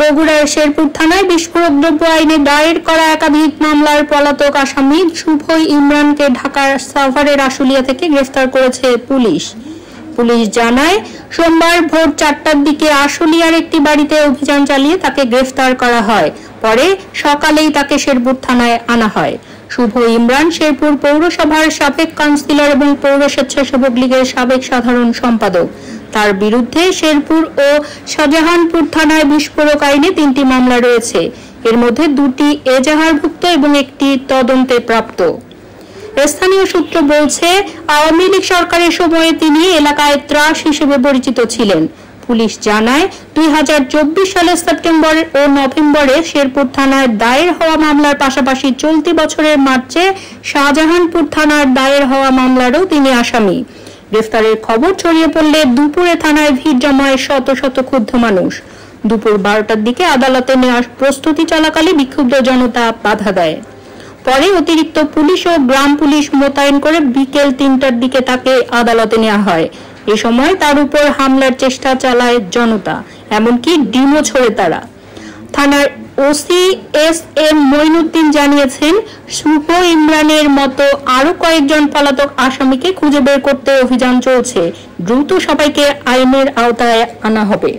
বগুড়ার শেরপুর থানায় বিস্ফোরক দ্রব্য আইনে দায়ের করা একাধিক মামলার পলাতক আসামি শুভ ইমরানকে ঢাকার সাভারের আশুলিয়া থেকে গ্রেফতার করেছে পুলিশ। পুলিশ জানায়, সোমবার ভোর 4টার দিকে আশুলিয়ার একটি বাড়িতে অভিযান চালিয়ে তাকে গ্রেফতার করা হয়। পরে সকালেই তাকে শেরপুর থানায় আনা হয়। শুভ ইমরান শেরপুর পৌরসভার সাবেক কাউন্সিলর এবং পৌর স্বেচ্ছাসেবক লীগের সাবেক সাধারণ সম্পাদক। তার বিরুদ্ধে শেরপুর ও শাহজাহানপুর থানায় বিস্ফোরক আইনে 3টি মামলা রয়েছে। এর মধ্যে 2টি এজাহারভুক্ত এবং একটি তদন্তে প্রাপ্ত। স্থানীয় সূত্র বলছে, আওয়ামী লীগ সরকারের সময়ে তিনি এলাকায় ত্রাস হিসেবে পরিচিত ছিলেন। পুলিশ জানায়, 2024 সালের সেপ্টেম্বর ও নভেম্বরে শেরপুর থানায় দায়ের হওয়া মামলার পাশাপাশি চলতি বছরের মার্চে শাহজাহানপুর থানার দায়ের হওয়া মামলারও তিনি আসামি। গ্রেফতারের খবর ছড়িয়ে পড়লে দুপুরে থানায় ভিড় জমায় শত শত ক্ষুব্ধ মানুষ। দুপুর 12টার দিকে আদালতে নেওয়ার প্রস্তুতি চলাকালে বিক্ষুব্ধ জনতা বাধা দেয়। পরে অতিরিক্ত পুলিশ ও গ্রাম পুলিশ মোতায়েন করে বিকেল 3টার দিকে তাকে আদালতে নেওয়া হয়। এ সময় তার উপর হামলার চেষ্টা চালায় জনতা, এমনকি ডিমও ছোড়ে তারা। থানার ওসি এস.এম. মঈনুদ্দিন জানিয়েছেন, শুভ ইমরানের মতো আরো কয়েকজন পলাতক আসামিকে খুঁজে বের করতে অভিযান চলছে। দ্রুত সবাইকে আইনের আওতায় আনা হবে।